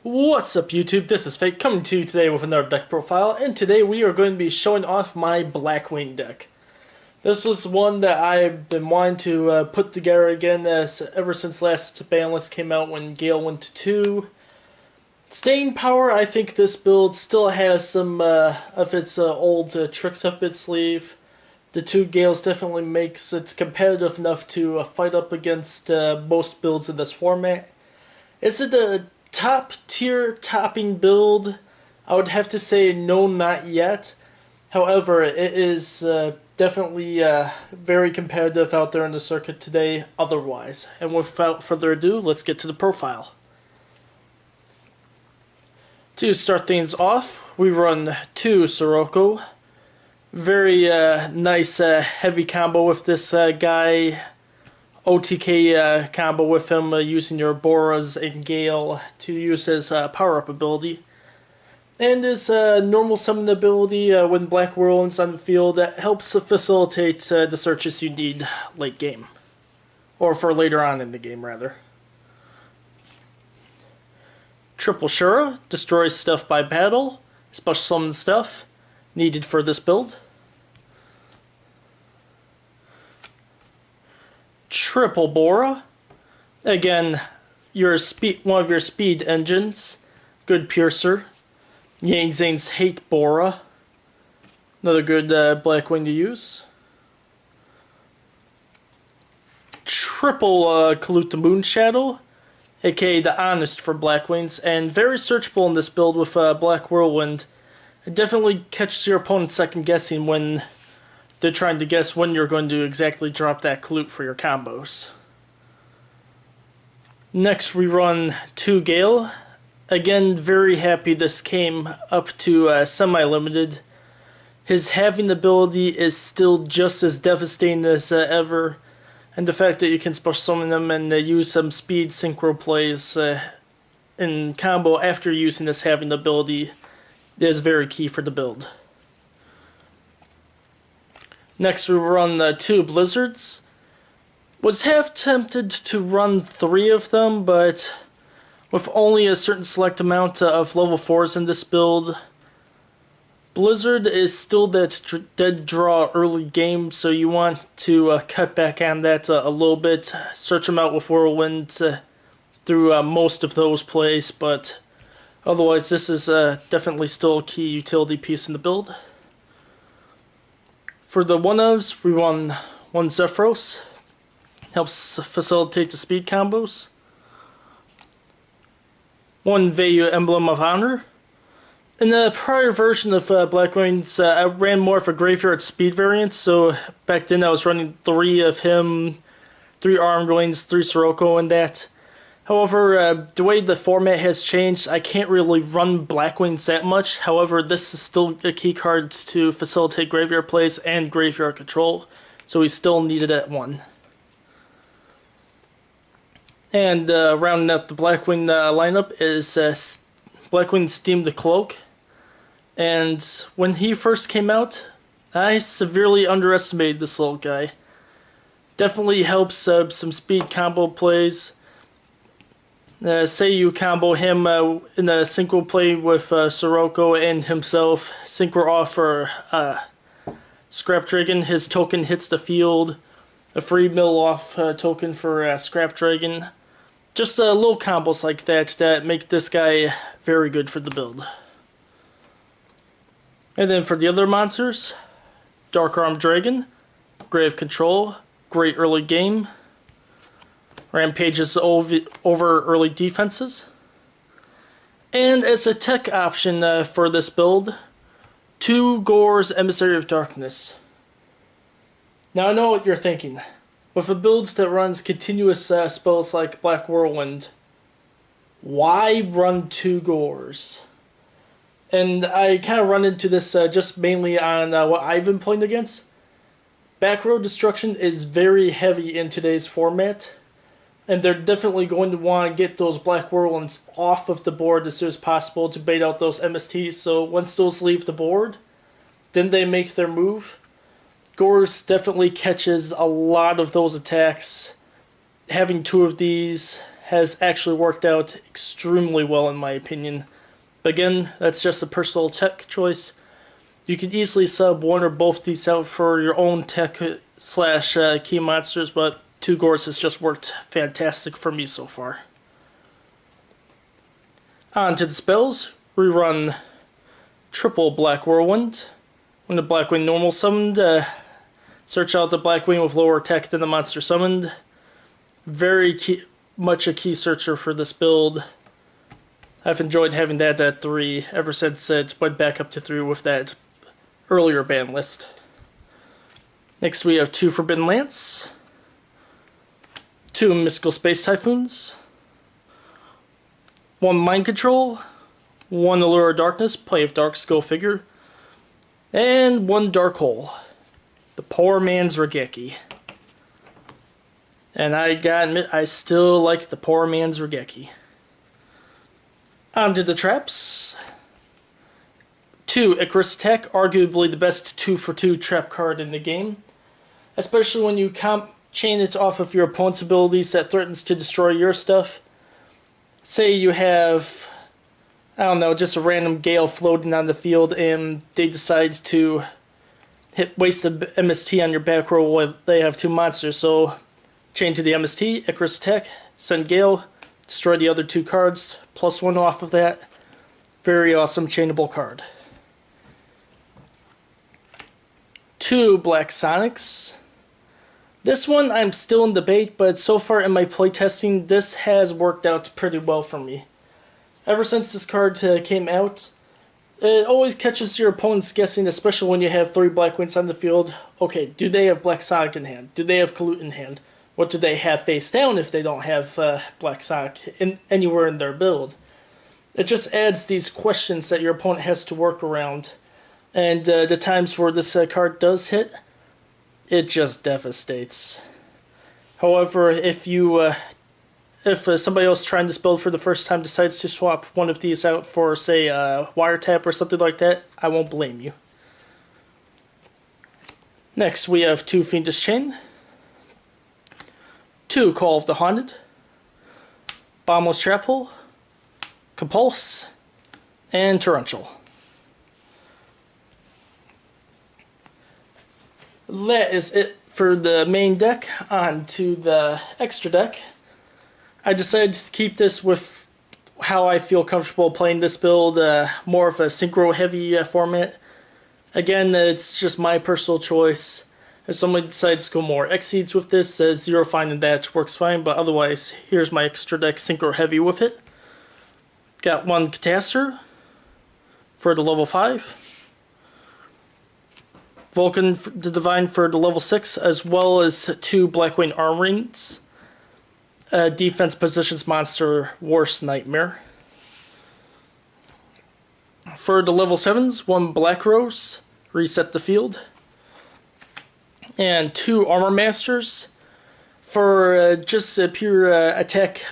What's up YouTube, this is Fake coming to you today with another deck profile, and today we are going to be showing off my Blackwing deck. This was one that I've been wanting to put together again ever since last ban list came out when Gale went to 2. Staying power, I think this build still has some of its old tricks up its sleeve. The 2 Gales definitely makes it competitive enough to fight up against most builds in this format. Is it a top tier topping build? I would have to say no, not yet. However, it is definitely very competitive out there in the circuit today otherwise. And without further ado, let's get to the profile. To start things off, we run 2 Sirocco. Very nice heavy combo with this guy. OTK combo with him using your Boras and Gale to use his power-up ability. And his normal summon ability when Black Whirlwind's on the field that helps facilitate the searches you need late game. Or for later on in the game, rather. Triple Shura destroys stuff by battle, special summon stuff needed for this build. Triple Bora, again, one of your speed engines, good piercer. Yang Zanes hate Bora, another good Blackwing to use. Triple Kalut the Moonshadow, aka the Honest for Blackwings, and very searchable in this build with Black Whirlwind. It definitely catches your opponent second guessing when they're trying to guess when you're going to exactly drop that Kalut for your combos. Next we run 2 Gale. Again, very happy this came up to semi-limited. His halving ability is still just as devastating as ever. And the fact that you can special summon them and use some speed synchro plays in combo after using this halving ability is very key for the build. Next we run 2 Blizzards. Was half tempted to run 3 of them, but with only a certain select amount of level 4s in this build, Blizzard is still that dead draw early game, so you want to cut back on that a little bit. Search them out with Whirlwind through most of those plays, but otherwise this is definitely still a key utility piece in the build. For the 1-ofs, we run 1 Zephyros. Helps facilitate the speed combos. 1 Vayu Emblem of Honor. In the prior version of Blackwings, I ran more of a graveyard speed variant, so back then I was running 3 of him, 3 Armed Wings, 3 Sirocco and that. However, the way the format has changed, I can't really run Blackwings that much. However, this is still a key card to facilitate graveyard plays and graveyard control, so we still need it at 1. And rounding out the Blackwing lineup is Blackwing Steam the Cloak. And when he first came out, I severely underestimated this little guy. Definitely helps some speed combo plays. Say you combo him in a synchro play with Sirocco and himself, synchro off for Scrap Dragon, his token hits the field, a free mill off token for Scrap Dragon. Just little combos like that make this guy very good for the build. And then for the other monsters, Dark Armed Dragon, Grave Control, great early game. Rampages over early defenses. And as a tech option for this build, 2 Gorz Emissary of Darkness. Now I know what you're thinking. With a build that runs continuous spells like Black Whirlwind, why run 2 Gorz? And I kind of run into this just mainly on what I've been playing against. Back row destruction is very heavy in today's format. And they're definitely going to want to get those Black Whirlwinds off of the board as soon as possible to bait out those MSTs. So once those leave the board, then they make their move. Gorz definitely catches a lot of those attacks. Having 2 of these has actually worked out extremely well in my opinion. But again, that's just a personal tech choice. You can easily sub one or both these out for your own tech slash key monsters, but 2 Gorz has just worked fantastic for me so far. On to the spells. We run triple Black Whirlwind. When the Blackwing normal summoned, search out the Blackwing with lower attack than the monster summoned. Very much a key searcher for this build. I've enjoyed having that at 3 ever since it went back up to 3 with that earlier ban list. Next we have 2 Forbidden Lance, 2 Mystical Space Typhoons, 1 Mind Control, 1 Allure of Darkness, Play of Darks, go figure, and 1 Dark Hole, the poor man's Regeki. And I gotta admit, I still like the poor man's Regeki. On to the traps. 2 Icarus Attack, arguably the best 2-for-2 trap card in the game. Especially when you chain it off of your opponent's abilities that threatens to destroy your stuff. Say you have, I don't know, just a random Gale floating on the field and they decide to waste the MST on your back row while they have 2 monsters. So chain to the MST, Icarus Attack, send Gale, destroy the other 2 cards, +1 off of that. Very awesome chainable card. 2 Black Sonics. This one I'm still in debate, but so far in my playtesting, this has worked out pretty well for me. Ever since this card came out, it always catches your opponents guessing, especially when you have 3 Blackwings on the field. Okay, do they have Black Sonic in hand? Do they have Kalut in hand? What do they have face down if they don't have Black Sonic anywhere in their build? It just adds these questions that your opponent has to work around. And the times where this card does hit, it just devastates. However, if somebody else trying this build for the first time decides to swap one of these out for, say, a wiretap or something like that, I won't blame you. Next, we have 2 Fiendish Chain, 2 Call of the Haunted, Bombless Trap-Hole, Compulse, and Torrential. That is it for the main deck. On to the extra deck. I decided to keep this with how I feel comfortable playing this build, more of a synchro heavy format. Again, it's just my personal choice. If somebody decides to go more X-Seeds with this, Zero finding that works fine, but otherwise, here's my extra deck synchro heavy with it. Got 1 Catastor for the level 5. Vulcan the Divine for the level 6, as well as 2 Blackwing Armorings. Defense Positions Monster, Worst Nightmare. For the level 7s, 1 Black Rose, Reset the Field. And 2 Armor Masters. For just pure attack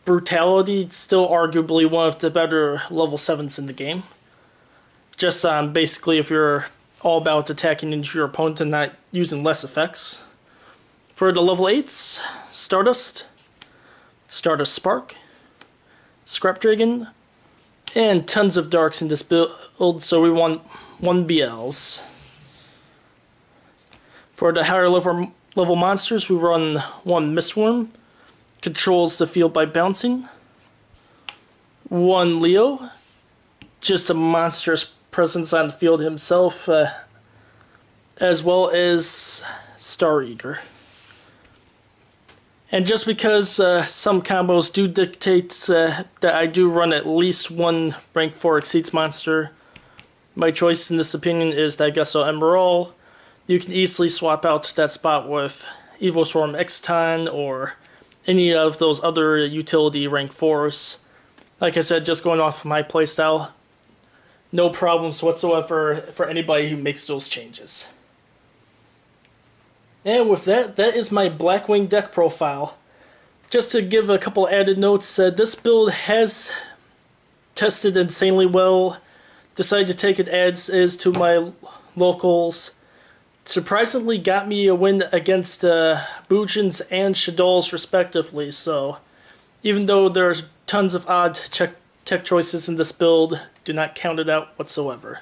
brutality, still arguably one of the better level 7s in the game. Just basically if you're all about attacking into your opponent and not using less effects. For the level 8s, Stardust, Stardust Spark, Scrap Dragon, and tons of darks in this build, so we want 1 BLs. For the higher level monsters, we run 1 Mistworm, controls the field by bouncing, 1 Leo, just a monstrous presence on the field himself, as well as Star Eater. And just because some combos do dictate that I do run at least 1 rank 4 Exceeds monster, my choice in this opinion is Dagesso Emerald. You can easily swap out that spot with Evil Swarm Exton or any of those other utility rank 4s. Like I said, just going off of my playstyle, no problems whatsoever for anybody who makes those changes. And with that, that is my Blackwing deck profile. Just to give a couple added notes, this build has tested insanely well. Decided to take it as is to my locals. Surprisingly got me a win against Bujins and Shadols respectively, so Even though there's tons of odd tech choices in this build, do not count it out whatsoever.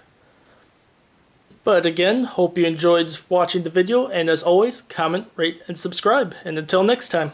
But again, hope you enjoyed watching the video, and as always, comment, rate, and subscribe. And until next time.